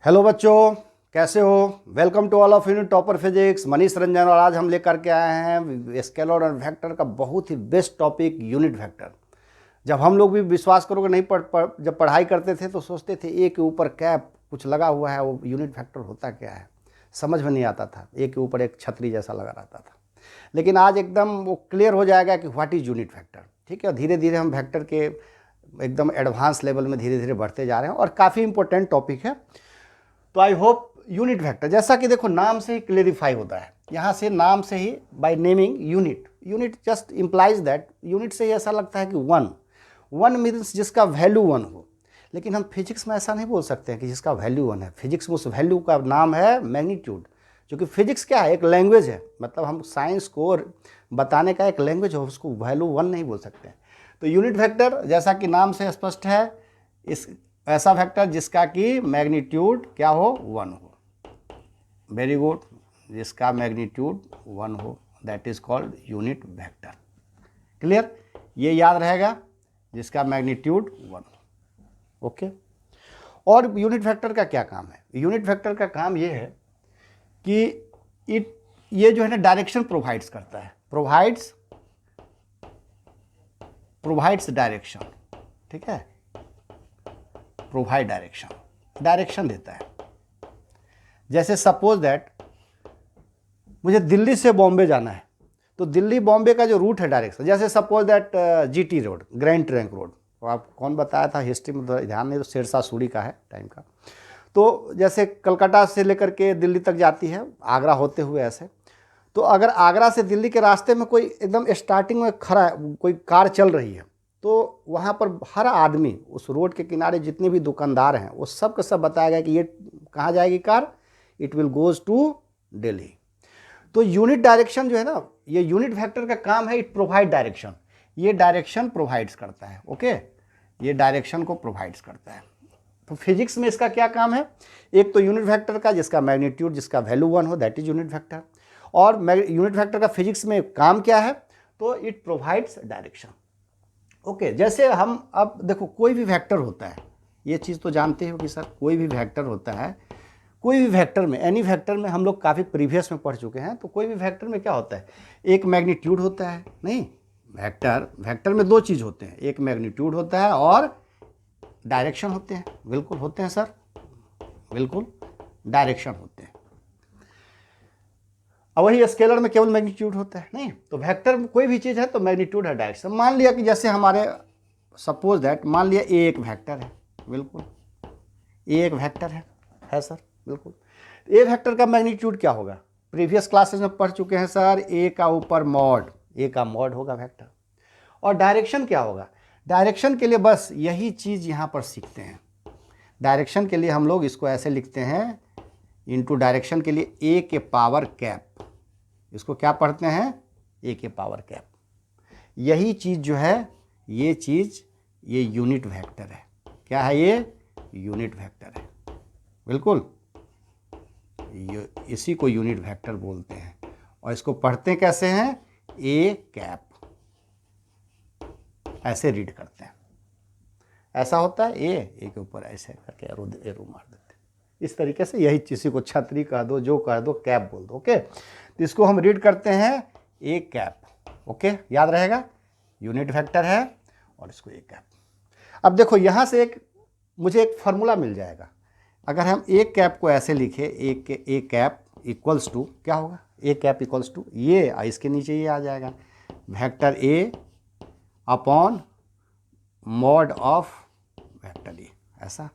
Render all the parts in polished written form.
Hello बच्चों, कैसे हो। Welcome to all of unit topper physics, Manish Ranjan. और आज हम लेकर के आए हैं स्केलर और वेक्टर का बहुत ही बेस्ट टॉपिक, यूनिट वेक्टर। जब हम लोग भी, विश्वास करोगे नहीं, जब पढ़ाई करते थे तो सोचते थे ए के ऊपर कैप कुछ लगा हुआ है, वो यूनिट वेक्टर होता क्या है, समझ में नहीं आता था। ए के ऊपर एक छतरी जैसा लगा रहता था। लेकिन आज एकदम वो क्लियर हो जाएगा कि व्हाट इज़ यूनिट वेक्टर। ठीक है, धीरे धीरे हम वेक्टर के एकदम एडवांस लेवल में धीरे धीरे बढ़ते जा रहे हैं और काफ़ी इंपॉर्टेंट टॉपिक है। तो आई होप यूनिट वेक्टर, जैसा कि देखो नाम से ही क्लेरिफाई होता है, यहाँ से नाम से ही by naming unit just implies that, unit से ही ऐसा लगता है कि वन मीन्स जिसका वैल्यू वन हो। लेकिन हम फिजिक्स में ऐसा नहीं बोल सकते हैं कि जिसका वैल्यू वन है। फिजिक्स में उस वैल्यू का नाम है मैग्नीट्यूड। क्योंकि फिजिक्स क्या है, एक लैंग्वेज है, मतलब हम साइंस को बताने का एक लैंग्वेज है, उसको वैल्यू वन नहीं बोल सकते हैं। तो यूनिट वेक्टर जैसा कि नाम से स्पष्ट है, इस ऐसा वेक्टर जिसका कि मैग्नीट्यूड क्या हो, वन हो। वेरी गुड, जिसका मैग्नीट्यूड वन हो, that is called unit vector. Clear, ये याद रहेगा, जिसका मैग्नीट्यूड वन हो। ओके। और यूनिट वेक्टर का क्या काम है? यूनिट वेक्टर का काम ये है कि ये जो है ना डायरेक्शन प्रोवाइड्स करता है, प्रोवाइड्स डायरेक्शन। ठीक है, प्रोवाइड डायरेक्शन देता है। जैसे सपोज दैट मुझे दिल्ली से बॉम्बे जाना है, तो दिल्ली बॉम्बे का जो रूट है डायरेक्शन, जैसे suppose that GT road, grand trunk road, तो आप कौन बताया था हिस्ट्री में, तो ध्यान नहीं, तो शेरशाह सूरी का है टाइम का। तो जैसे कलकत्ता से लेकर के दिल्ली तक जाती है, आगरा होते हुए ऐसे। तो अगर आगरा से दिल्ली के रास्ते में कोई एकदम स्टार्टिंग में खड़ा कोई कार चल रही है, तो वहाँ पर हर आदमी, उस रोड के किनारे जितने भी दुकानदार हैं, वो सब का सब बताया गया कि ये कहाँ जाएगी car, it will goes to Delhi. तो यूनिट डायरेक्शन जो है ना, ये यूनिट वेक्टर का काम है, इट प्रोवाइड डायरेक्शन। ये डायरेक्शन प्रोवाइड्स करता है। ओके, ये डायरेक्शन को प्रोवाइड्स करता है। तो फिजिक्स में इसका क्या काम है? एक तो यूनिट वेक्टर का जिसका मैग्नीट्यूड, जिसका वैल्यू वन हो, दैट इज यूनिट वेक्टर। और यूनिट वेक्टर का फिजिक्स में काम क्या है? तो इट प्रोवाइड्स डायरेक्शन। ओके, जैसे हम अब देखो, कोई भी वेक्टर होता है, ये चीज़ तो जानते हो कि सर कोई भी वेक्टर होता है, कोई भी वेक्टर में, एनी वेक्टर में हम लोग काफ़ी प्रीवियस में पढ़ चुके हैं। तो कोई भी वेक्टर में क्या होता है, एक मैग्नीट्यूड होता है। नहीं, वेक्टर में दो चीज़ होते हैं, एक मैग्नीट्यूड होता है और डायरेक्शन होते हैं। बिल्कुल होते हैं सर, बिल्कुल डायरेक्शन होते हैं। अब वही स्केलर में केवल मैग्नीट्यूड होता है नहीं। तो वेक्टर में कोई भी चीज़ है तो मैग्नीट्यूड है, डायरेक्शन। मान लिया कि जैसे हमारे, सपोज दैट, मान लिया ए एक वेक्टर है, बिल्कुल ए एक वेक्टर है सर, बिल्कुल। ए वेक्टर का मैग्नीट्यूड क्या होगा? प्रीवियस क्लासेस में पढ़ चुके हैं सर, ए का ऊपर मॉड, ए का मॉड होगा वेक्टर। और डायरेक्शन क्या होगा? डायरेक्शन के लिए बस यही चीज़ यहाँ पर सीखते हैं। डायरेक्शन के लिए हम लोग इसको ऐसे लिखते हैं, इनटू डायरेक्शन के लिए ए के पावर कैप। इसको क्या पढ़ते हैं? ए के पावर कैप। यही चीज़ जो है, ये चीज़, ये यूनिट वेक्टर है। क्या है ये? यूनिट वेक्टर है, बिल्कुल। इसी को यूनिट वेक्टर बोलते हैं। और इसको पढ़ते कैसे हैं? ए कैप, ऐसे रीड करते हैं। ऐसा होता है, ए के ऊपर ऐसे करके एरो मार देते हैं। इस तरीके से, यही किसी को छतरी कह दो, जो कह दो, कैप बोल दो। ओके, तो इसको हम रीड करते हैं ए कैप। ओके, याद रहेगा, यूनिट वेक्टर है और इसको ए कैप। अब देखो यहाँ से मुझे एक फार्मूला मिल जाएगा। अगर हम ए कैप को ऐसे लिखे, ए कैप इक्वल्स टू क्या होगा? ए कैप इक्वल्स टू ये, इसके नीचे ये आ जाएगा, vector A upon mod of vector ए, ऐसा।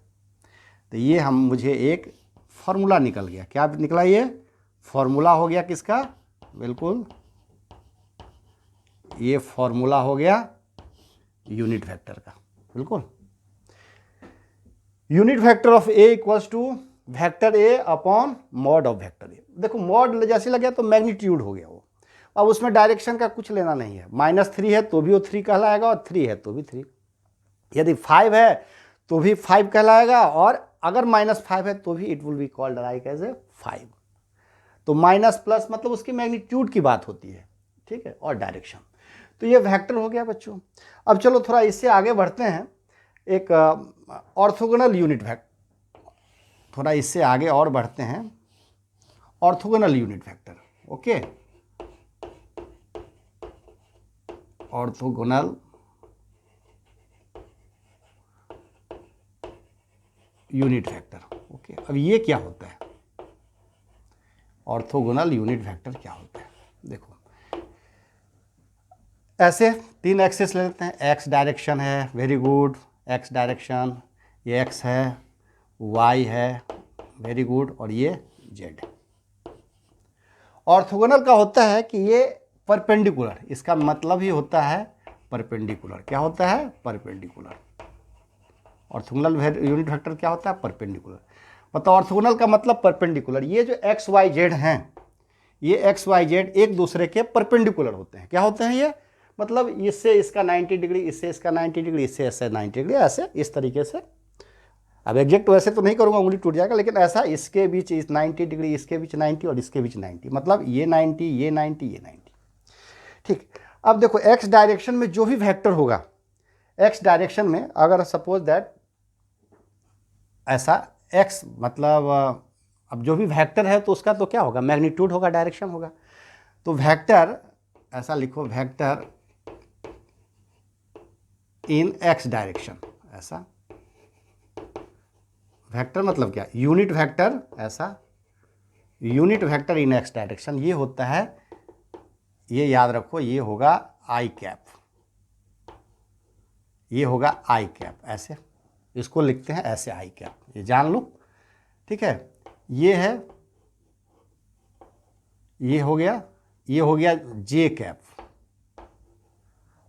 तो ये मुझे एक फार्मूला निकल गया। क्या निकला? ये फार्मूला हो गया किसका? बिल्कुल, ये फार्मूला हो गया यूनिट वेक्टर का। बिल्कुल, unit vector of A equals to vector A upon mod of vector A. देखो, मॉड जैसे लगे तो मैग्नीट्यूड हो गया वो। अब उसमें डायरेक्शन का कुछ लेना नहीं है। -3 है तो भी वो 3 कहलाएगा, और 3 है तो भी 3। यदि 5 है तो भी 5 कहलाएगा, और अगर -5 है तो भी it will be called like as A 5। तो माइनस प्लस मतलब उसकी मैग्नीट्यूड की बात होती है। ठीक है, और डायरेक्शन। तो ये वेक्टर हो गया बच्चों। अब चलो थोड़ा इससे आगे बढ़ते हैं। एक ऑर्थोगोनल यूनिट वेक्टर, थोड़ा इससे आगे और बढ़ते हैं, orthogonal unit vector. Okay, orthogonal unit vector. Okay, अब ये क्या होता है, ऑर्थोगोनल यूनिट वेक्टर क्या होता है? देखो ऐसे 3 एक्सिस ले लेते हैं, एक्स डायरेक्शन है, वेरी गुड, एक्स डायरेक्शन, ये एक्स है, वाई है, वेरी गुड, और ये जेड। ऑर्थोगोनल का होता है कि ये परपेंडिकुलर, इसका मतलब ही होता है परपेंडिकुलर। क्या होता है? परपेंडिकुलर। ऑर्थोगोनल यूनिट वेक्टर क्या होता है? परपेंडिकुलर। मतलब ऑर्थोगोनल का मतलब परपेंडिकुलर। ये जो एक्स वाई जेड हैं, ये एक्स वाई जेड एक दूसरे के परपेंडिकुलर होते हैं। क्या होते हैं ये? मतलब इससे इसका 90 डिग्री, इससे इसका 90 डिग्री, इससे ऐसे 90 डिग्री, ऐसे इस तरीके से। अब एग्जैक्ट वैसे तो नहीं करूँगा, उंगली टूट जाएगा, लेकिन ऐसा इसके बीच इस 90 डिग्री, इसके बीच 90 और इसके बीच 90, मतलब ये 90, ये 90, ये 90। ठीक। अब देखो एक्स डायरेक्शन में जो भी वेक्टर होगा, एक्स डायरेक्शन में अगर सपोज दैट ऐसा एक्स, मतलब अब जो भी वेक्टर है तो उसका तो क्या होगा? मैग्नीट्यूड होगा, डायरेक्शन होगा। तो वेक्टर ऐसा लिखो, वेक्टर इन एक्स डायरेक्शन। ऐसा वेक्टर मतलब क्या? Unit vector. ऐसा unit vector in X direction ये होता है, ये याद रखो, ये होगा आई कैप, ये होगा आई कैप। ऐसे इसको लिखते हैं ऐसे, आई कैप, ये जान लो। ठीक है, ये है, ये हो गया जे कैप।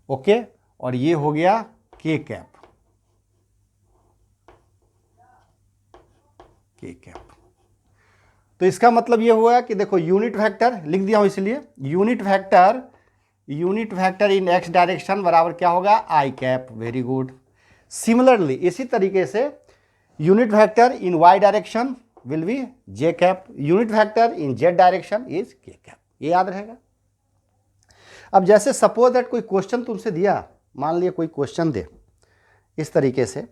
ओके, और ये हो गया के कैप, के कैप। तो इसका मतलब ये हुआ कि देखो यूनिट वेक्टर लिख दिया हूं, इसलिए unit vector in X direction बराबर क्या होगा? I cap. Very good. Similarly इसी तरीके से unit vector in Y direction will be J cap, unit vector in Z direction is K cap. ये याद रहेगा। अब जैसे सपोज दैट कोई क्वेश्चन तुमसे दिया, मान लिया कोई क्वेश्चन दे इस तरीके से,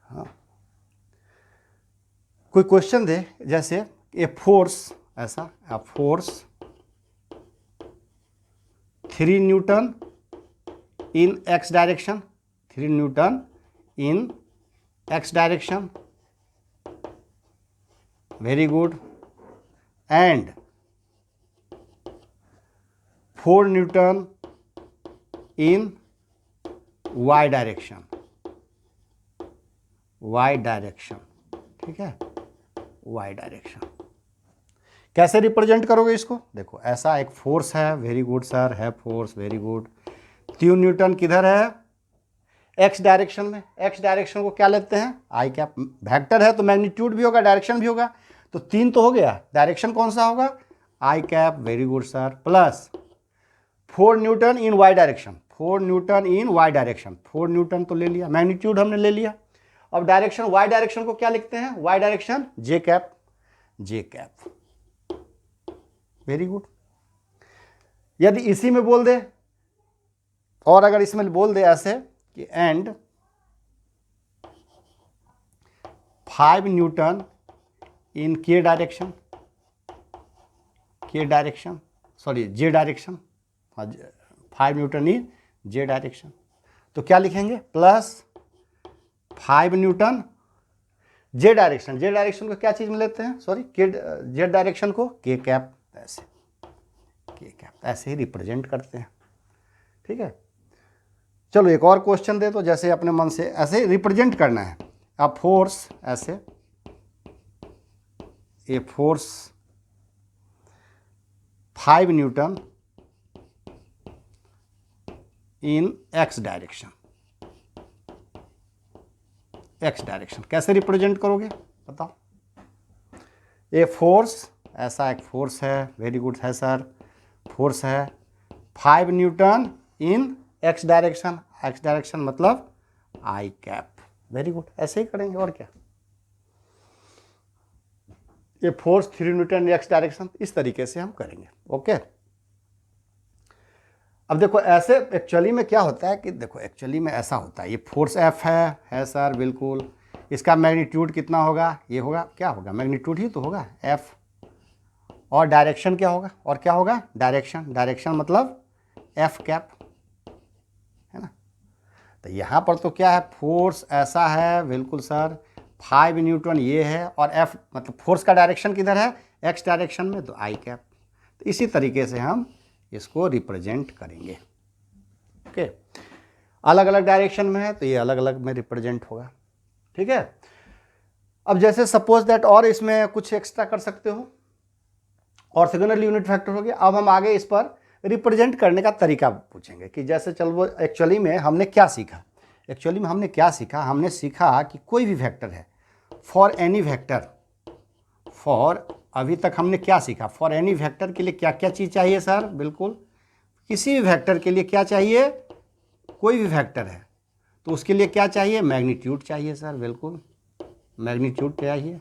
हाँ, कोई क्वेश्चन दे जैसे ए फोर्स, ऐसा a force 3 newton in X direction, 3 newton in X direction, very good, and 4 newton in Y direction, Y direction. ठीक है, वाई डायरेक्शन। कैसे रिप्रेजेंट करोगे इसको? देखो ऐसा एक फोर्स है, वेरी गुड सर, है फोर्स, वेरी गुड। 3 न्यूटन किधर है? एक्स डायरेक्शन में। एक्स डायरेक्शन को क्या लेते हैं? आई कैप। वेक्टर है तो मैग्नीट्यूड भी होगा, डायरेक्शन भी होगा, तो 3 तो हो गया, डायरेक्शन कौन सा होगा? I cap, very good sir, plus 4 newton in Y direction, 4 newton in Y direction, 4 newton तो ले लिया, मैग्नीट्यूड हमने ले लिया। अब डायरेक्शन, वाई डायरेक्शन को क्या लिखते हैं? वाई डायरेक्शन जे कैप, जे कैप, वेरी गुड। यदि इसी में बोल दे, और अगर इसमें बोल दे ऐसे कि एंड 5 न्यूटन इन के डायरेक्शन, के डायरेक्शन, सॉरी जे डायरेक्शन, 5 न्यूटन इन जे डायरेक्शन, तो क्या लिखेंगे? प्लस 5 न्यूटन जे डायरेक्शन, जे डायरेक्शन को क्या चीज में लेते हैं? सॉरी, के जेड डायरेक्शन को के कैप, ऐसे के कैप, ऐसे ही रिप्रेजेंट करते हैं। ठीक है, चलो एक और क्वेश्चन दे, तो जैसे अपने मन से ऐसे रिप्रेजेंट करना है। अब फोर्स ऐसे, a force 5 Newton in X direction, x direction कैसे रिप्रेजेंट करोगे बताओ? ए फोर्स, ऐसा एक फोर्स है, वेरी गुड है सर, फोर्स है 5 Newton in X direction, x direction मतलब आई कैप, वेरी गुड। ऐसे ही करेंगे, और क्या। ये फोर्स 3 न्यूटन एक्स डायरेक्शन, इस तरीके से हम करेंगे। ओके, अब देखो ऐसे एक्चुअली में क्या होता है कि देखो एक्चुअली में ऐसा होता है, ये फोर्स एफ है सर बिल्कुल। इसका मैग्नीट्यूड कितना होगा, ये होगा, क्या होगा, मैग्नीट्यूड ही तो होगा एफ। और डायरेक्शन क्या होगा, और क्या होगा, डायरेक्शन। डायरेक्शन मतलब एफ कैप, है ना। तो यहाँ पर तो क्या है, फोर्स ऐसा है बिल्कुल सर, 5 न्यूटन ये है, और एफ मतलब फोर्स का डायरेक्शन किधर है, एक्स डायरेक्शन में, तो आई कैप। तो इसी तरीके से हम इसको रिप्रेजेंट करेंगे। ओके, अलग अलग डायरेक्शन में है तो ये अलग अलग में रिप्रेजेंट होगा, ठीक है। अब जैसे सपोज दैट, और इसमें कुछ एक्स्ट्रा कर सकते हो, ऑर्थोगोनल यूनिट वेक्टर हो गया। अब हम आगे इस पर रिप्रेजेंट करने का तरीका पूछेंगे कि जैसे चलो वो एक्चुअली में हमने क्या सीखा, हमने सीखा कि कोई भी वेक्टर है, फॉर एनी वेक्टर, फॉर अभी तक हमने क्या सीखा, फॉर एनी वेक्टर के लिए क्या क्या चीज़ चाहिए सर, बिल्कुल किसी भी वेक्टर के लिए क्या चाहिए, कोई भी वेक्टर है तो उसके लिए क्या चाहिए, मैग्नीट्यूड चाहिए सर, बिल्कुल मैग्नीट्यूड चाहिए,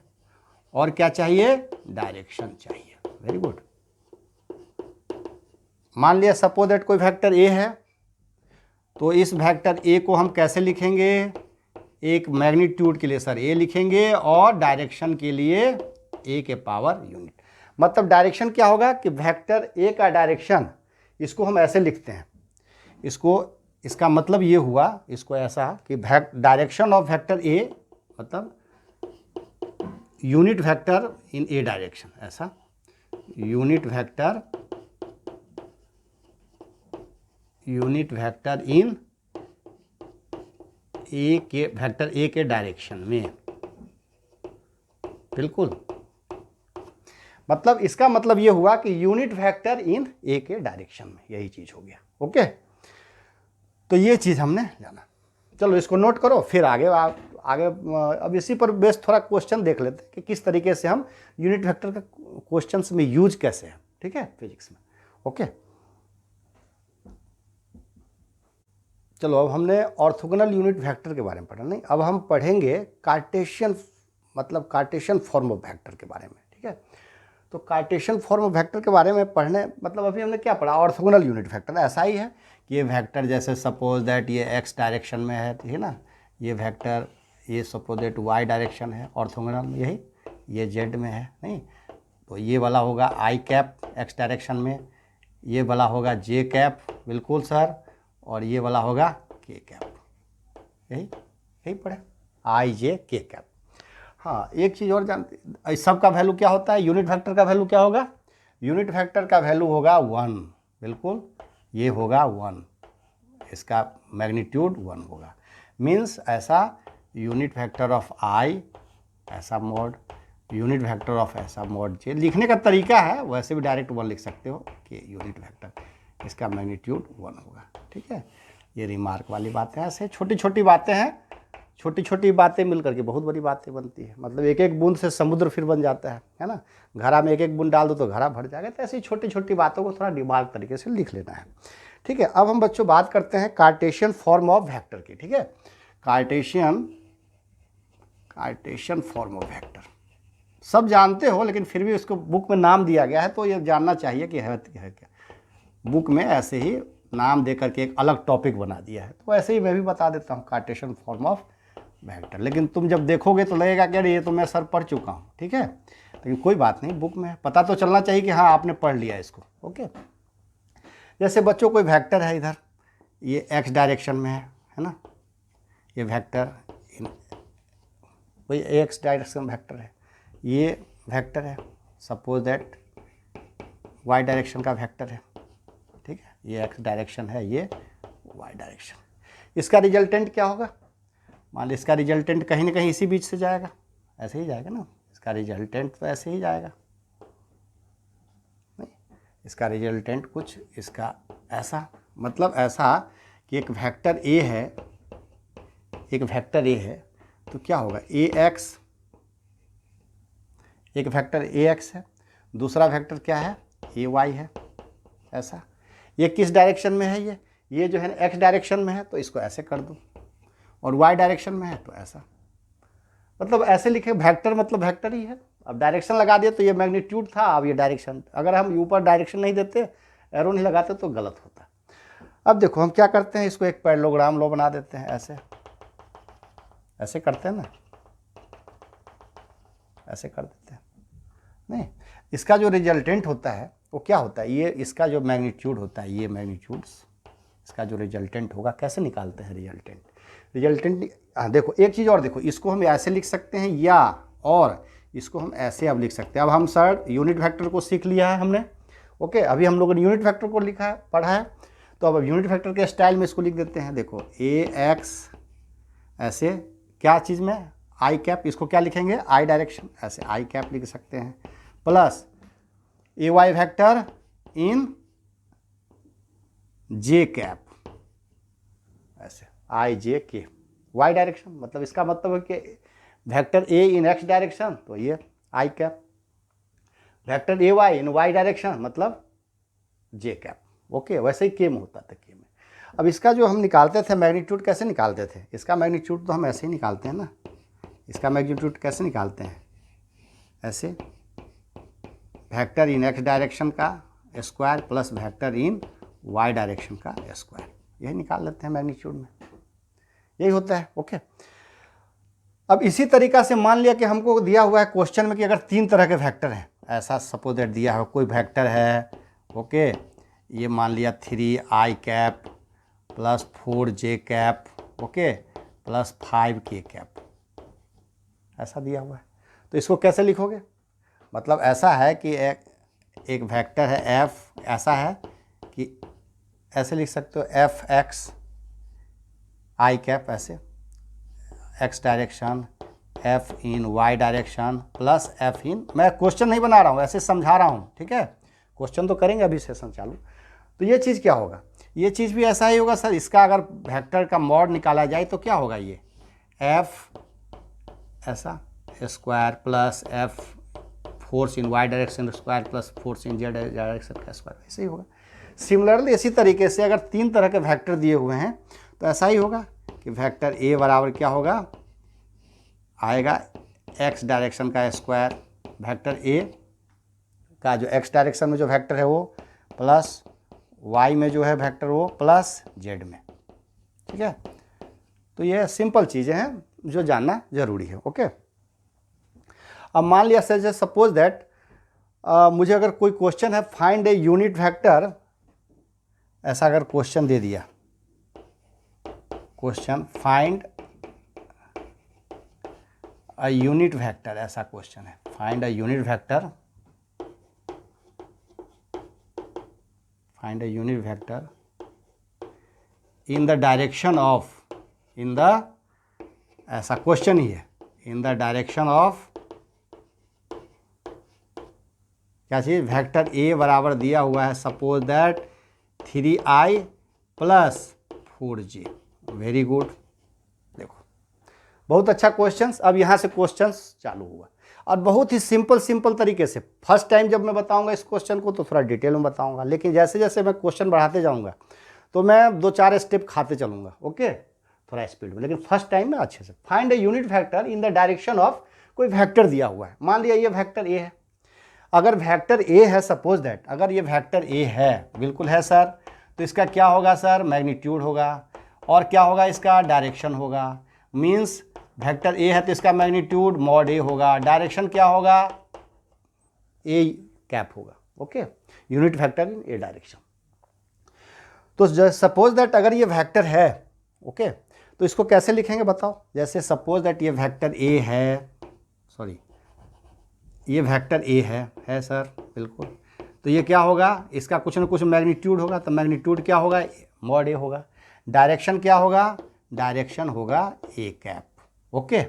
और क्या चाहिए, डायरेक्शन चाहिए। Very good. मान लिया सपोज दैट कोई वेक्टर ए है, तो इस वेक्टर ए को हम कैसे लिखेंगे, एक मैग्नीट्यूड के लिए सर ए लिखेंगे, और डायरेक्शन के लिए ए के पावर यूनिट। मतलब डायरेक्शन क्या होगा कि वेक्टर ए का डायरेक्शन, इसको हम ऐसे लिखते हैं, इसका मतलब ये हुआ, इसको ऐसा कि डायरेक्शन ऑफ वेक्टर ए मतलब यूनिट वेक्टर इन ए डायरेक्शन, ऐसा यूनिट वेक्टर इन ए के वेक्टर ए के डायरेक्शन में, बिल्कुल। मतलब इसका मतलब ये हुआ कि यूनिट वेक्टर इन ए के डायरेक्शन में, यही चीज हो गया। ओके, तो ये चीज हमने जाना। चलो इसको नोट करो, फिर आगे अब इसी पर बेस थोड़ा क्वेश्चन देख लेते हैं कि किस तरीके से हम यूनिट वेक्टर का क्वेश्चंस में यूज कैसे है, ठीक है, फिजिक्स में। ओके, चलो अब हमने ऑर्थोगोनल यूनिट वेक्टर के बारे में पढ़ा, नहीं अब हम पढ़ेंगे कार्टेशियन, मतलब कार्टेशियन फॉर्म ऑफ वेक्टर के बारे में, ठीक है। तो कार्टेशियन फॉर्म ऑफ वेक्टर के बारे में पढ़ने, मतलब अभी हमने क्या पढ़ा, ऑर्थोगोनल यूनिट वेक्टर ऐसा ही है कि ये वेक्टर जैसे सपोज दैट ये एक्स डायरेक्शन में है, ठीक है ना, ये वेक्टर ये सपोज दैट वाई डायरेक्शन है, ऑर्थोगोनल यही, ये जेड में है, नहीं तो ये वाला होगा आई कैप एक्स डायरेक्शन में, ये वाला होगा जे कैप, बिल्कुल सर, और ये वाला होगा के कैप, यही पढ़े, आई जे के कैप। हाँ, एक चीज़ और जानते, इस सब का वैल्यू क्या होता है, यूनिट वेक्टर का वैल्यू क्या होगा, यूनिट वेक्टर का वैल्यू होगा 1, बिल्कुल ये होगा 1, इसका मैग्नीट्यूड 1 होगा। मीन्स ऐसा यूनिट वेक्टर ऑफ आई ऐसा मोड, यूनिट वेक्टर ऑफ ऐसा मोड जे, लिखने का तरीका है, वैसे भी डायरेक्ट 1 लिख सकते हो कि यूनिट वेक्टर इसका मैग्नीट्यूड 1 होगा, ठीक है। ये रिमार्क वाली बातें हैं, ऐसे छोटी छोटी बातें हैं, छोटी छोटी बातें मिल करके बहुत बड़ी बातें बनती है। मतलब एक एक बूंद से समुद्र फिर बन जाता है ना, घड़ा में एक एक बूंद डाल दो तो घड़ा भर जाएगा। तो ऐसी छोटी छोटी बातों को थोड़ा दिमाग तरीके से लिख लेना है, ठीक है। अब हम बच्चों बात करते हैं कार्टेशियन फॉर्म ऑफ वेक्टर की, ठीक है। कार्टेशियन फॉर्म ऑफ वेक्टर सब जानते हो, लेकिन फिर भी उसको बुक में नाम दिया गया है तो ये जानना चाहिए कि है क्या। बुक में ऐसे ही नाम दे करके एक अलग टॉपिक बना दिया है, तो ऐसे ही मैं भी बता देता हूँ कार्टेशियन फॉर्म ऑफ वेक्टर। लेकिन तुम जब देखोगे तो लगेगा कि अरे ये तो मैं सर पढ़ चुका हूँ, ठीक है, लेकिन कोई बात नहीं, बुक में पता तो चलना चाहिए कि हाँ आपने पढ़ लिया इसको। ओके, जैसे बच्चों कोई वेक्टर है इधर, ये एक्स डायरेक्शन में है ना, ये वेक्टर कोई एक्स डायरेक्शन वेक्टर है, ये वेक्टर है सपोज दैट वाई डायरेक्शन का वेक्टर है, ठीक है, ये एक्स डायरेक्शन है, ये वाई डायरेक्शन। इसका रिजल्टेंट क्या होगा, मान ली इसका रिजल्टेंट कहीं ना कहीं इसी बीच से जाएगा, ऐसे ही जाएगा ना, इसका रिजल्टेंट तो ऐसे ही जाएगा, नहीं इसका रिजल्टेंट कुछ इसका ऐसा, मतलब ऐसा कि एक वेक्टर ए है, तो क्या होगा ए एक्स, एक वेक्टर ए एक्स है, दूसरा वेक्टर क्या है ए वाई है, ऐसा। ये किस डायरेक्शन में है, ये जो है ना एक्स डायरेक्शन में है, तो इसको ऐसे कर दूँ, और वाई डायरेक्शन में है तो ऐसा। मतलब ऐसे लिखे, वेक्टर मतलब वेक्टर ही है। अब डायरेक्शन लगा दिया तो ये मैग्नीट्यूड था, अब ये डायरेक्शन, अगर हम ऊपर डायरेक्शन नहीं देते, एरो नहीं लगाते तो गलत होता। अब देखो हम क्या करते हैं, इसको एक पैरेललोग्राम लो बना देते हैं, ऐसे ऐसे करते हैं ना, ऐसे कर देते हैं। नहीं, इसका जो रिजल्टेंट होता है वो क्या होता है, ये इसका जो मैग्नीट्यूड होता है, ये मैग्नीट्यूड्स, इसका जो रिजल्टेंट होगा, कैसे निकालते हैं रिजल्टेंट? हाँ देखो एक चीज़ और देखो, इसको हम ऐसे लिख सकते हैं या और इसको हम ऐसे अब लिख सकते हैं। अब हम सर यूनिट वेक्टर को सीख लिया है हमने, ओके, अभी हम लोगों ने यूनिट वेक्टर को लिखा है, पढ़ा है, तो अब यूनिट वेक्टर के स्टाइल में इसको लिख देते हैं। देखो ए एक्स ऐसे क्या चीज़ में आई कैप, इसको क्या लिखेंगे, आई डायरेक्शन, ऐसे आई कैप लिख सकते हैं, प्लस ए वाई वेक्टर इन जे कैप, ऐसे आई जे के वाई डायरेक्शन, मतलब इसका मतलब है कि vector A in X direction, तो ये I cap, vector A Y in Y direction मतलब जे कैप, ओके। वैसे ही के में होता था, के में। अब इसका जो हम निकालते थे मैग्नीट्यूड, कैसे निकालते थे, इसका मैग्नीट्यूड तो हम ऐसे ही निकालते हैं ना, इसका मैग्नीट्यूड कैसे निकालते हैं, ऐसे वेक्टर इन एक्स डायरेक्शन का square plus vector in Y direction का स्क्वायर, यही निकाल लेते हैं मैग्नीट्यूड में, यही होता है, ओके। अब इसी तरीका से मान लिया कि हमको दिया हुआ है क्वेश्चन में कि अगर 3 तरह के वेक्टर हैं, ऐसा सपोज दैट दिया है, कोई वेक्टर है, ओके, ये मान लिया 3i cap plus 4j cap, okay, plus 5k cap, ऐसा दिया हुआ है, तो इसको कैसे लिखोगे? मतलब ऐसा है कि एक वेक्टर है f, ऐसा है कि ऐसे लिख सकते हो एफ एक्स आई कैप, ऐसे x डायरेक्शन, f इन y डायरेक्शन प्लस f इन, मैं क्वेश्चन नहीं बना रहा हूँ, ऐसे समझा रहा हूँ, ठीक है, क्वेश्चन तो करेंगे अभी सेशन चालू। तो ये चीज़ क्या होगा, ये चीज़ भी ऐसा ही होगा सर, इसका अगर वेक्टर का मॉड निकाला जाए तो क्या होगा, ये f ऐसा square plus f force in y direction square plus force in z direction का स्क्वायर, ऐसे ही होगा। सिमिलरली इसी तरीके से अगर 3 तरह के वेक्टर दिए हुए हैं तो ऐसा ही होगा कि वेक्टर ए बराबर क्या होगा, आएगा x डायरेक्शन का स्क्वायर, वेक्टर ए का जो x डायरेक्शन में जो वेक्टर है वो प्लस y में जो है वेक्टर वो प्लस z में, ठीक है। तो ये सिंपल चीज़ें हैं जो जानना जरूरी है, ओके। अब मान लिया सर सपोज दैट मुझे अगर कोई क्वेश्चन है, फाइंड ए यूनिट वेक्टर, ऐसा अगर क्वेश्चन दे दिया, question find a unit vector, ऐसा क्वेश्चन है, find a unit vector, find a unit vector in the direction of, in the, ऐसा क्वेश्चन ही है, इन द डायरेक्शन ऑफ क्या चीज़, वेक्टर ए बराबर दिया हुआ है suppose that 3i plus 4j, very good. देखो बहुत अच्छा क्वेश्चंस, अब यहाँ से क्वेश्चंस चालू हुआ और बहुत ही सिंपल तरीके से। फर्स्ट टाइम जब मैं बताऊंगा इस क्वेश्चन को तो थोड़ा डिटेल में बताऊंगा, लेकिन जैसे जैसे मैं क्वेश्चन बढ़ाते जाऊंगा तो मैं 2-4 स्टेप खाते चलूंगा, ओके, थोड़ा स्पीड में, लेकिन फर्स्ट टाइम में अच्छे से। Find a unit vector in the direction of, कोई वेक्टर दिया हुआ है, मान लिया ये वेक्टर ए है, अगर वेक्टर ए है सपोज दैट, अगर ये वेक्टर ए है, बिल्कुल है सर, तो इसका क्या होगा सर, मैग्नीट्यूड होगा, और क्या होगा इसका, डायरेक्शन होगा। मीन्स वेक्टर ए है तो इसका मैग्नीट्यूड मॉड ए होगा, डायरेक्शन क्या होगा, ए कैप होगा, ओके, यूनिट वेक्टर इन ए डायरेक्शन। तो सपोज दैट अगर ये वेक्टर है, ओके, तो इसको कैसे लिखेंगे बताओ। जैसे सपोज दैट ये वेक्टर ए है, सॉरी ये वेक्टर ए है सर, बिल्कुल, तो ये क्या होगा, इसका कुछ ना कुछ मैग्नीट्यूड होगा, तो मैग्नीट्यूड क्या होगा, मॉड ए होगा। डायरेक्शन क्या होगा, डायरेक्शन होगा ए कैप, ओके।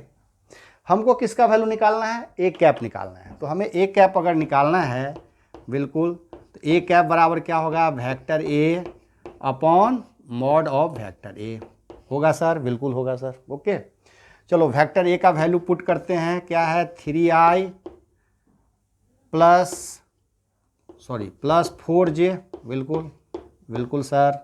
हमको किसका वैल्यू निकालना है, ए कैप निकालना है, तो हमें ए कैप अगर निकालना है, बिल्कुल, तो ए कैप बराबर क्या होगा, vector A upon mod of vector ए होगा सर, बिल्कुल होगा सर, ओके। चलो वेक्टर ए का वैल्यू पुट करते हैं, क्या है 3i प्लस 4j, बिल्कुल सर,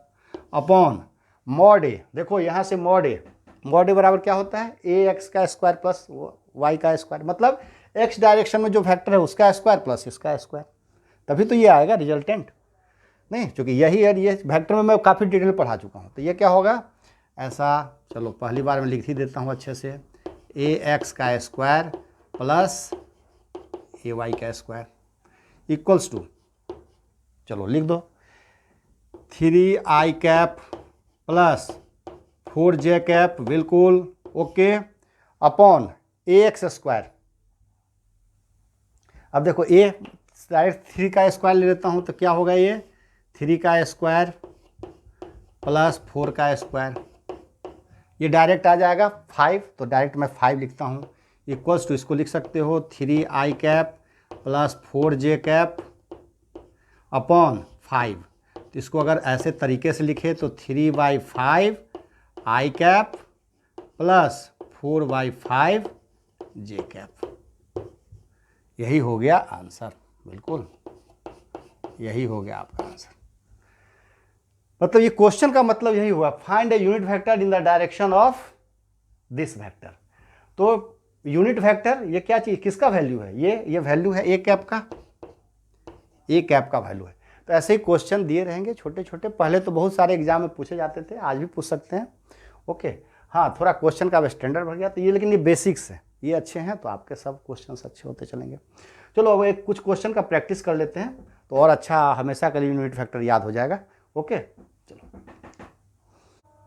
अपॉन मॉड ए, देखो यहाँ से मॉड ए बराबर क्या होता है, ए एक्स का स्क्वायर प्लस वाई का स्क्वायर, मतलब एक्स डायरेक्शन में जो वेक्टर है उसका स्क्वायर प्लस इसका स्क्वायर, तभी तो ये आएगा रिजल्टेंट। नहीं, क्योंकि यही है, ये वेक्टर में मैं काफ़ी डिटेल पढ़ा चुका हूँ। तो ये क्या होगा ऐसा, चलो पहली बार में लिख ही देता हूँ अच्छे से, ए एक्स का स्क्वायर प्लस ए वाई का स्क्वायर इक्वल्स टू, चलो लिख दो, 3i cap plus 4j cap, बिल्कुल ओके, अपॉन ए एक्स स्क्वायर। अब देखो ए डायरेक्ट 3 का स्क्वायर ले लेता हूँ तो क्या होगा, ये 3 का स्क्वायर प्लस 4 का स्क्वायर, ये डायरेक्ट आ जाएगा 5, तो डायरेक्ट मैं 5 लिखता हूँ, इक्वल्स टू इसको लिख सकते हो 3i cap plus 4j cap upon 5। तो इसको अगर ऐसे तरीके से लिखे तो 3/5 i cap plus 4/5 j cap, यही हो गया आंसर, बिल्कुल यही हो गया आपका आंसर। मतलब ये क्वेश्चन का मतलब यही हुआ, find a unit vector in the direction of this vector. तो यूनिट वेक्टर ये क्या चीज, किसका वैल्यू है, ये वैल्यू है ए कैप का, ए कैप का वैल्यू है। तो ऐसे ही क्वेश्चन दिए रहेंगे छोटे छोटे, पहले तो बहुत सारे एग्जाम में पूछे जाते थे, आज भी पूछ सकते हैं। ओके, हाँ थोड़ा क्वेश्चन का स्टैंडर्ड बढ़ गया तो ये, लेकिन ये बेसिक्स है, ये अच्छे हैं तो आपके सब क्वेश्चन अच्छे होते चलेंगे। चलो अब एक कुछ क्वेश्चन का प्रैक्टिस कर लेते हैं तो और अच्छा हमेशा के लिए यूनिट फैक्टर याद हो जाएगा। ओके चलो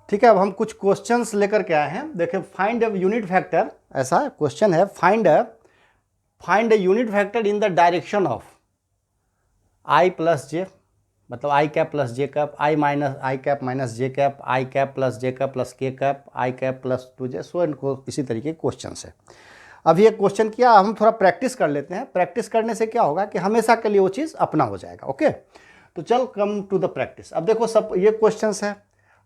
ठीक है, अब हम कुछ क्वेश्चंस लेकर के आए हैं। देखिए फाइंड ए यूनिट फैक्टर, ऐसा क्वेश्चन है, find a unit factor in the direction of I plus J, मतलब I cap plus J cap, I cap minus J cap, I cap plus J cap plus K cap, I cap plus 2j, so इनको इसी तरीके के question है। अब ये question किया, हम थोड़ा प्रैक्टिस कर लेते हैं। प्रैक्टिस करने से क्या होगा कि हमेशा के लिए वो चीज़ अपना हो जाएगा। ओके तो चल कम टू द प्रैक्टिस। अब देखो सब ये क्वेश्चन है,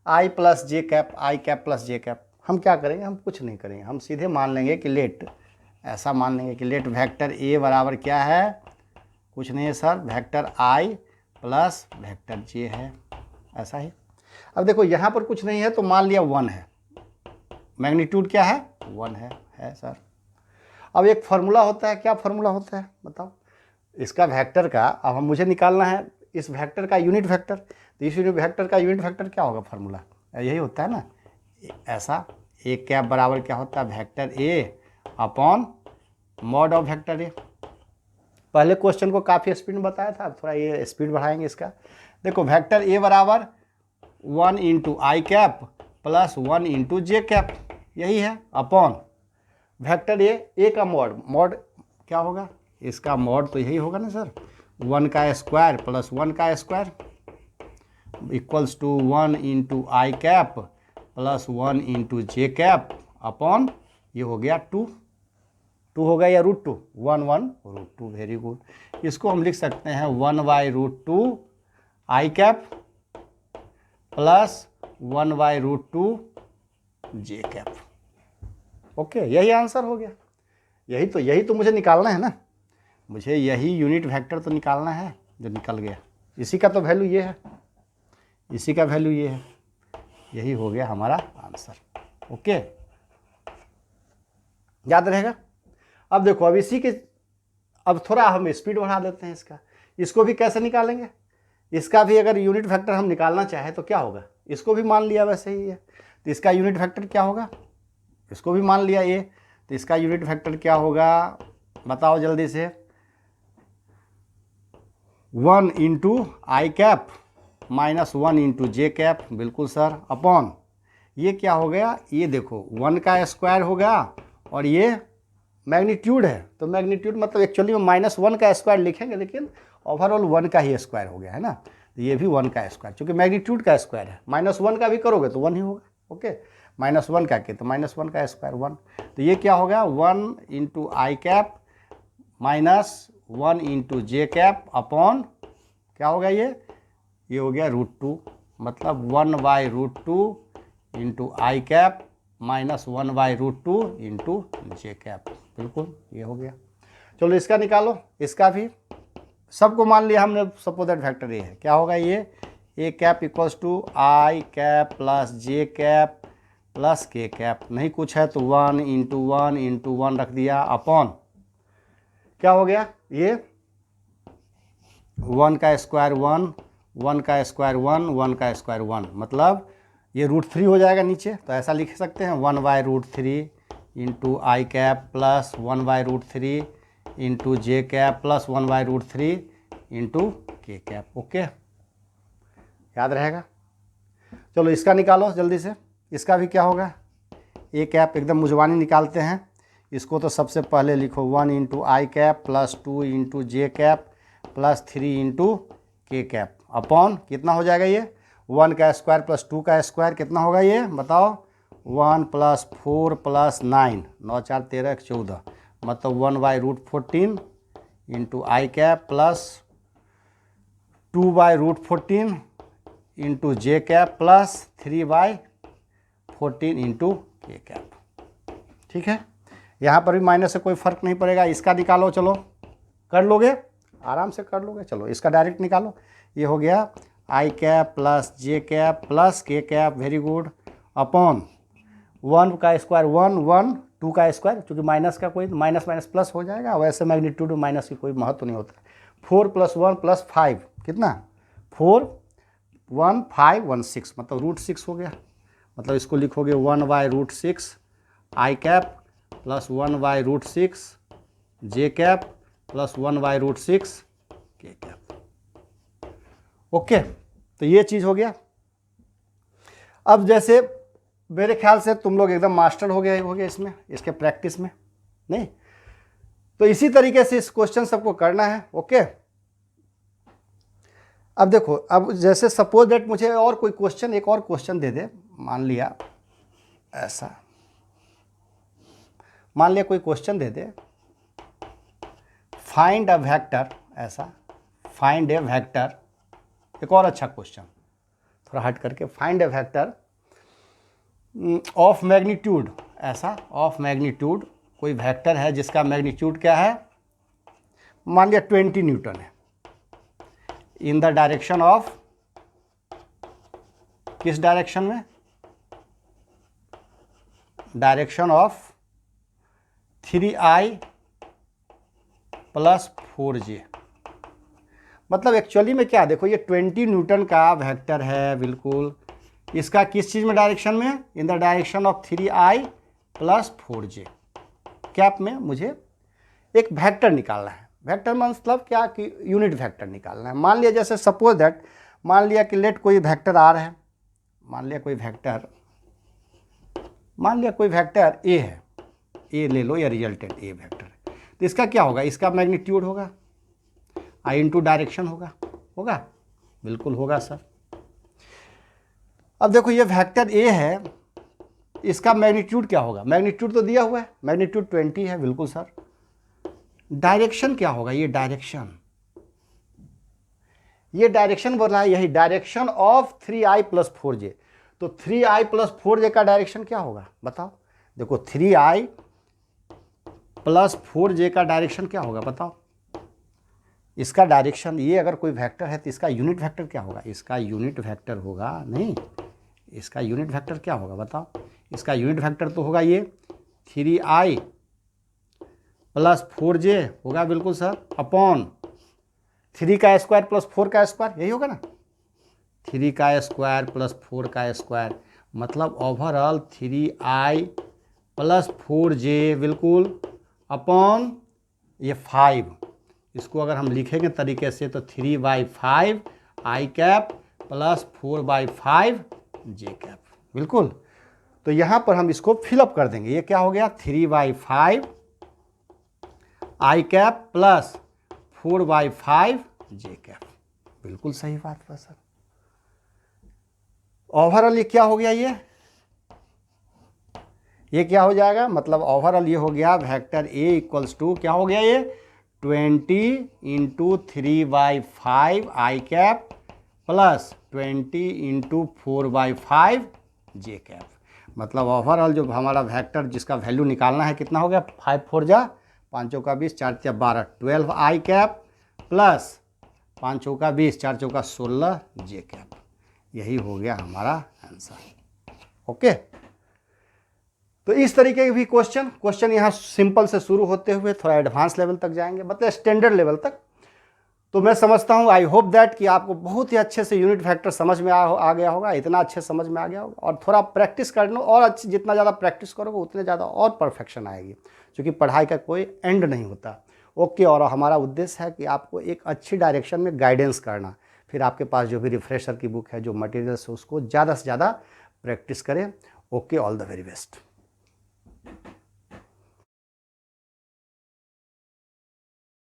आई plus J cap, I cap plus J cap, हम क्या करेंगे, हम कुछ नहीं करेंगे, हम सीधे मान लेंगे कि लेट, ऐसा मान लेंगे कि लेट वेक्टर ए बराबर क्या है, कुछ नहीं है सर, वेक्टर आई प्लस वेक्टर जे है, ऐसा ही। अब देखो यहाँ पर कुछ नहीं है तो मान लिया 1 है, मैग्नीट्यूड क्या है 1 है सर। अब एक फार्मूला होता है, क्या फार्मूला होता है बताओ, इसका वेक्टर का, अब हम मुझे निकालना है इस वेक्टर का यूनिट वेक्टर, तो इस यूनिट वेक्टर का यूनिट वेक्टर क्या होगा, फार्मूला यही होता है ना, ऐसा ए कैप बराबर क्या होता है, vector A upon mod of vector ए। पहले क्वेश्चन को काफ़ी स्पीड में बताया था, अब थोड़ा ये स्पीड बढ़ाएंगे इसका। देखो वेक्टर ए बराबर 1 into I cap plus 1 into J cap, यही है, अपॉन वेक्टर ए का मॉड क्या होगा, इसका मॉड तो यही होगा ना सर, 1 का स्क्वायर प्लस 1 का square equals to 1 into I cap plus 1 into J cap upon, ये हो गया 2 हो गया या √2, 1 √2, वेरी गुड। इसको हम लिख सकते हैं 1/√2 आई कैप प्लस 1/√2 जे कैप। ओके यही आंसर हो गया, यही तो मुझे निकालना है ना, मुझे यही यूनिट वेक्टर तो निकालना है, जो निकल गया, इसी का तो वैल्यू ये है, इसी का वैल्यू ये है, यही हो गया हमारा आंसर। ओके याद रहेगा। अब देखो अब इसी के, अब थोड़ा हम स्पीड बढ़ा देते हैं इसका, इसको भी कैसे निकालेंगे, इसका भी अगर यूनिट वेक्टर हम निकालना चाहें तो क्या होगा, इसको भी मान लिया वैसे ही है, तो इसका यूनिट वेक्टर क्या होगा, इसको भी मान लिया ये, तो इसका यूनिट वेक्टर क्या होगा बताओ जल्दी से, 1 into I cap minus 1 into J cap, बिल्कुल सर, अपॉन ये क्या हो गया, ये देखो 1 का स्क्वायर हो गया और ये मैग्नीट्यूड है, तो मैग्नीट्यूड मतलब एक्चुअली में -1 का स्क्वायर लिखेंगे, लेकिन ओवरऑल 1 का ही स्क्वायर हो गया है ना, तो ये भी 1 का स्क्वायर, क्योंकि मैग्नीट्यूड का स्क्वायर है, -1 का भी करोगे तो 1 ही होगा। ओके -1 का के तो -1 का स्क्वायर 1, तो ये क्या हो गया 1 into I cap minus 1 into J cap upon क्या हो गया, ये हो गया √2, मतलब 1/√2 into I cap minus 1/√2 into J cap, बिल्कुल ये हो गया। चलो इसका निकालो, इसका भी सबको मान लिया हमने, सपोज दैट वेक्टर ए है, क्या होगा ये A cap equals to I cap plus J cap plus K cap, नहीं कुछ है तो 1 इंटू 1 इंटू 1 रख दिया, अपॉन क्या हो गया ये 1 का स्क्वायर 1 1 का स्क्वायर 1, 1 का स्क्वायर 1, मतलब ये √3 हो जाएगा नीचे, तो ऐसा लिख सकते हैं 1/√3 into I cap plus 1/√3 into J cap plus 1/√3 into के कैप। ओके, याद रहेगा। चलो इसका निकालो जल्दी से, इसका भी क्या होगा, ए कैप एकदम मुजवानी निकालते हैं। इसको तो सबसे पहले लिखो 1 into I cap plus 2 into J cap plus 3 into के कैप अपॉन कितना हो जाएगा ये 1 का स्क्वायर प्लस 2 का स्क्वायर कितना होगा ये बताओ, 1 प्लस 4 प्लस 9, 9 4 13 14, मतलब 1/√14 into I cap plus 2/√14 into J cap plus 3/14 into के कैप। ठीक है, यहाँ पर भी माइनस से कोई फर्क नहीं पड़ेगा। इसका निकालो, चलो कर लोगे, आराम से कर लोगे। चलो इसका डायरेक्ट निकालो, ये हो गया आई cap plus J cap plus K cap, very good, upon 1 का स्क्वायर 1 1, 2 का स्क्वायर, चूँकि माइनस का कोई माइनस माइनस प्लस हो जाएगा, वैसे मैग्नीट्यूड में माइनस की कोई महत्व नहीं होता। 4 + 1 + 5 कितना, 4 1 5 1 6, मतलब √6 हो गया। मतलब इसको लिखोगे 1/√6 आई कैप प्लस 1/√6 जे कैप प्लस 1/√6 के कैप। ओके, तो ये चीज़ हो गया। अब जैसे मेरे ख्याल से तुम लोग एकदम मास्टर हो गए इसमें, इसके प्रैक्टिस में, नहीं तो इसी तरीके से इस क्वेश्चन सबको करना है। ओके, अब देखो, अब जैसे सपोज दैट मुझे और कोई क्वेश्चन, एक और क्वेश्चन दे दे, मान लिया ऐसा, मान लिया कोई question they they, find a vector, ऐसा फाइंड ए वेक्टर, एक और अच्छा क्वेश्चन थोड़ा हट करके, find A vector of magnitude, ऐसा ऑफ मैग्नीट्यूड, कोई वेक्टर है जिसका मैग्नीट्यूड क्या है, मान लिया 20 न्यूटन है, इन द डायरेक्शन ऑफ, किस डायरेक्शन में, डायरेक्शन ऑफ 3i + 4j। मतलब एक्चुअली में क्या, देखो ये 20 न्यूटन का वेक्टर है, बिल्कुल, इसका किस चीज़ में डायरेक्शन में, इन the direction of 3i + 4j cap में मुझे एक वेक्टर निकालना है। वेक्टर मतलब क्या कि यूनिट वेक्टर निकालना है। मान लिया जैसे सपोज दैट, मान लिया कि लेट कोई वेक्टर आ रहा है, मान लिया कोई वेक्टर, मान लिया कोई वेक्टर ए है, ए ले लो, या रिजल्टेंट ए वेक्टर है, तो इसका क्या होगा, इसका मैग्नीट्यूड होगा आई इंटू डायरेक्शन होगा, बिल्कुल होगा सर। अब देखो ये वेक्टर ए है, इसका मैग्नीट्यूड क्या होगा, मैग्नीट्यूड तो दिया हुआ है, मैग्नीट्यूड 20 है, बिल्कुल सर। डायरेक्शन क्या होगा, ये डायरेक्शन बोल रहा है, यही डायरेक्शन ऑफ 3i + 4j, तो 3i + 4j का डायरेक्शन क्या होगा बताओ। देखो 3i + 4j का डायरेक्शन क्या होगा बताओ। इसका डायरेक्शन, ये अगर कोई वेक्टर है तो इसका यूनिट वेक्टर क्या होगा, इसका यूनिट वेक्टर होगा, नहीं, इसका यूनिट वेक्टर क्या होगा बताओ। इसका यूनिट वेक्टर तो होगा ये 3i + 4j होगा, बिल्कुल सर, अपॉन 3 का स्क्वायर प्लस 4 का स्क्वायर, यही होगा ना, 3 का स्क्वायर प्लस 4 का स्क्वायर, मतलब ओवरऑल 3i + 4j, बिल्कुल, अपॉन ये 5। इसको अगर हम लिखेंगे तरीके से तो 3/5 आई कैप प्लस 4/5 जे कैप, बिल्कुल। तो यहाँ पर हम इसको फिलअप कर देंगे, ये क्या हो गया 3/5 आई कैप प्लस 4/5 जे कैप, बिल्कुल सही बात है सर। ओवरऑल ये क्या हो गया, ये क्या हो जाएगा, मतलब ओवरऑल ये हो गया वेक्टर ए = क्या हो गया ये 20 × 3/5 आई कैप प्लस 20 × 4/5 जे कैप। मतलब ओवरऑल जो हमारा वेक्टर जिसका वैल्यू निकालना है कितना हो गया, 5 4 जा 5 चौका 20 4 तिया 12, 12 आई कैप प्लस 5 चौका 20 4 चौका 16 जे कैप। यही हो गया हमारा आंसर। ओके, तो इस तरीके के भी क्वेश्चन यहाँ सिंपल से शुरू होते हुए थोड़ा एडवांस लेवल तक जाएंगे, मतलब स्टैंडर्ड लेवल तक। तो मैं समझता हूँ, आई होप दैट कि आपको बहुत ही अच्छे से यूनिट फैक्टर समझ में आ गया होगा, इतना अच्छे समझ में आ गया होगा। और थोड़ा प्रैक्टिस करना, और अच्छी जितना ज़्यादा प्रैक्टिस करोगे उतने ज़्यादा और परफेक्शन आएगी, क्योंकि पढ़ाई का कोई एंड नहीं होता। ओके, और हमारा उद्देश्य है कि आपको एक अच्छी डायरेक्शन में गाइडेंस करना। फिर आपके पास जो भी रिफ्रेशर की बुक है, जो मटेरियल्स है, उसको ज़्यादा से ज़्यादा प्रैक्टिस करें। Okay, all the very best.